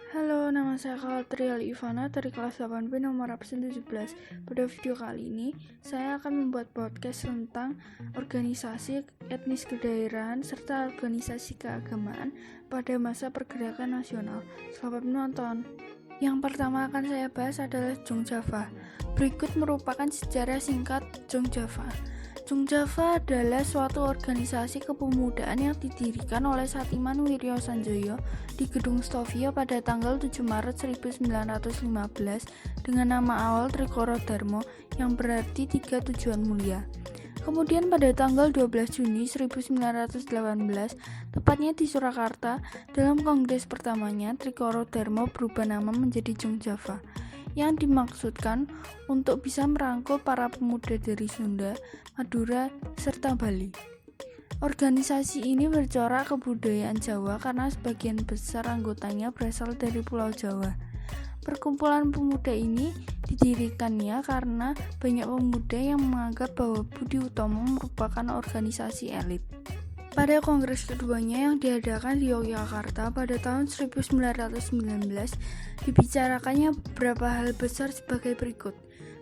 Halo, nama saya Kaltrial Ivana dari kelas 8B nomor absen 17. Pada video kali ini, saya akan membuat podcast tentang organisasi etnis kedaerahan serta organisasi keagamaan pada masa pergerakan nasional. Selamat menonton. Yang pertama akan saya bahas adalah Jong Java. Berikut merupakan sejarah singkat Jong Java. Jong Java adalah suatu organisasi kepemudaan yang didirikan oleh Satiman Wiryosanjoyo di Gedung Stovia pada tanggal 7 Maret 1915 dengan nama awal Trikoro Dharma yang berarti 3 tujuan mulia. Kemudian pada tanggal 12 Juni 1918, tepatnya di Surakarta, dalam kongres pertamanya, Trikoro Dharma berubah nama menjadi Jong Java, yang dimaksudkan untuk bisa merangkul para pemuda dari Sunda, Madura, serta Bali. Organisasi ini bercorak kebudayaan Jawa karena sebagian besar anggotanya berasal dari Pulau Jawa. Perkumpulan pemuda ini didirikannya karena banyak pemuda yang menganggap bahwa Budi Utomo merupakan organisasi elit. Pada kongres keduanya yang diadakan di Yogyakarta pada tahun 1919, dibicarakannya beberapa hal besar sebagai berikut.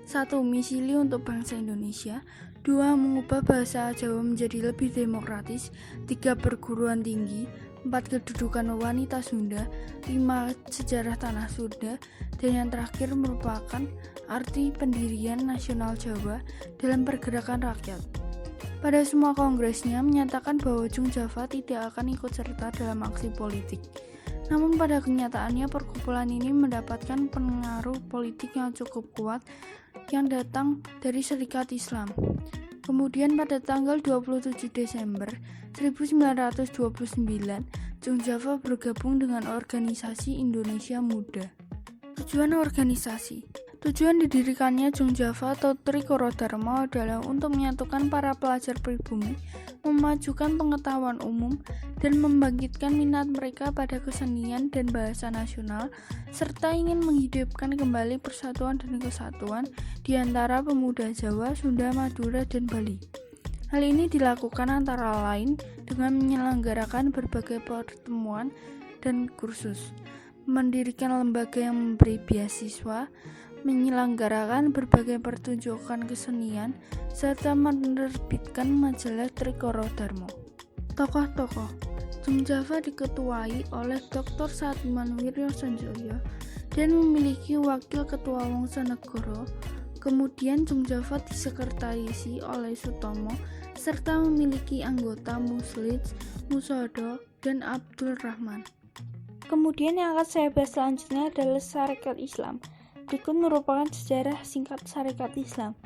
1. Misili untuk bangsa Indonesia. 2. Mengubah bahasa Jawa menjadi lebih demokratis. 3. Perguruan tinggi. 4. Kedudukan wanita Sunda. 5. Sejarah tanah Sunda. Dan yang terakhir merupakan arti pendirian nasional Jawa dalam pergerakan rakyat. Pada semua kongresnya menyatakan bahwa Jong Java tidak akan ikut serta dalam aksi politik. Namun pada kenyataannya perkumpulan ini mendapatkan pengaruh politik yang cukup kuat yang datang dari Serikat Islam. Kemudian pada tanggal 27 Desember 1929, Jong Java bergabung dengan organisasi Indonesia Muda. Tujuan organisasi. Tujuan didirikannya Jong Java atau Trikoro Dharma adalah untuk menyatukan para pelajar pribumi, memajukan pengetahuan umum, dan membangkitkan minat mereka pada kesenian dan bahasa nasional, serta ingin menghidupkan kembali persatuan dan kesatuan di antara pemuda Jawa, Sunda, Madura, dan Bali. Hal ini dilakukan antara lain dengan menyelenggarakan berbagai pertemuan dan kursus, mendirikan lembaga yang memberi beasiswa, menyelenggarakan berbagai pertunjukan kesenian, serta menerbitkan majalah Trikoro Dharma. Tokoh-tokoh Jong Java diketuai oleh Dr. Satiman Wiryosanjoyo dan memiliki wakil ketua Wongsonegoro. Kemudian Jong Java disekretarisi oleh Sutomo serta memiliki anggota Muslits, Musodo, dan Abdul Rahman. Kemudian yang akan saya bahas selanjutnya adalah Sarekat Islam. Berikut merupakan sejarah singkat Sarekat Islam.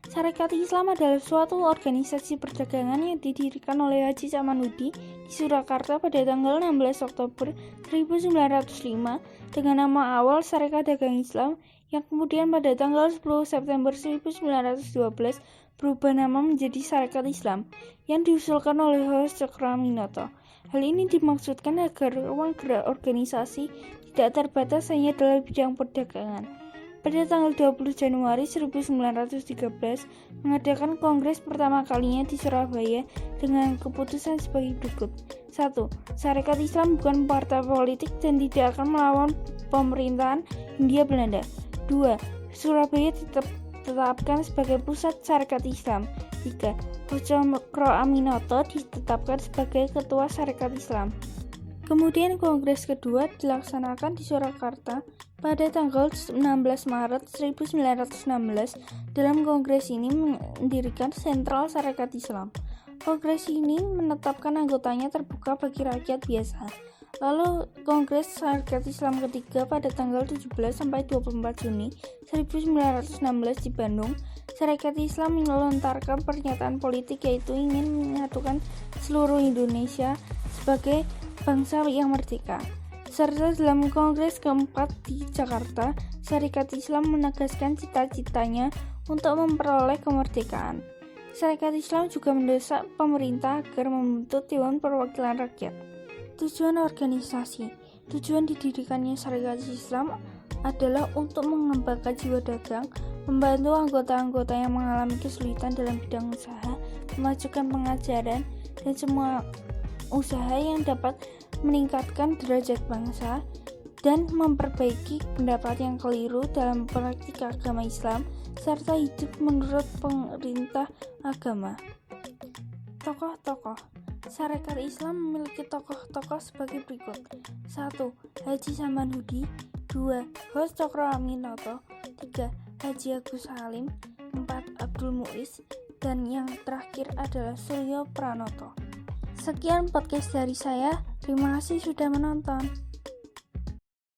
Sarekat Islam adalah suatu organisasi perdagangan yang didirikan oleh Haji Samanhudi di Surakarta pada tanggal 16 Oktober 1905 dengan nama awal Sarekat Dagang Islam yang kemudian pada tanggal 10 September 1912 berubah nama menjadi Sarekat Islam yang diusulkan oleh Hos Cokroaminoto. Hal ini dimaksudkan agar ruang gerak organisasi tidak terbatas hanya dalam bidang perdagangan. Pada tanggal 20 Januari 1913 mengadakan kongres pertama kalinya di Surabaya dengan keputusan sebagai berikut. 1. Sarekat Islam bukan partai politik dan tidak akan melawan pemerintahan Hindia Belanda. 2. Surabaya ditetapkan sebagai pusat Sarekat Islam. 3. Cokroaminoto ditetapkan sebagai ketua Sarekat Islam. Kemudian kongres kedua dilaksanakan di Surakarta pada tanggal 16 Maret 1916. Dalam kongres ini mendirikan Sentral Sarekat Islam. Kongres ini menetapkan anggotanya terbuka bagi rakyat biasa. Lalu kongres Sarekat Islam ketiga pada tanggal 17 sampai 24 Juni 1916 di Bandung. Sarekat Islam melontarkan pernyataan politik yaitu ingin menyatukan seluruh Indonesia sebagai bangsa yang merdeka. Serta dalam kongres keempat di Jakarta, Sarekat Islam menegaskan cita-citanya untuk memperoleh kemerdekaan. Sarekat Islam juga mendesak pemerintah agar membentuk Dewan Perwakilan Rakyat. Tujuan organisasi. Tujuan didirikannya Sarekat Islam adalah untuk mengembangkan jiwa dagang, membantu anggota-anggota yang mengalami kesulitan dalam bidang usaha, memajukan pengajaran, dan semua usaha yang dapat meningkatkan derajat bangsa, dan memperbaiki pendapat yang keliru dalam praktik agama Islam serta hidup menurut perintah agama. Tokoh-tokoh Sarekat Islam memiliki tokoh-tokoh sebagai berikut. 1. Haji Saman Hudi. 2. Hos Cokro Aminoto. 3. Haji Agus Halim. 4. Abdul Muiz. Dan yang terakhir adalah Suryo Pranoto. Sekian podcast dari saya. Terima kasih sudah menonton.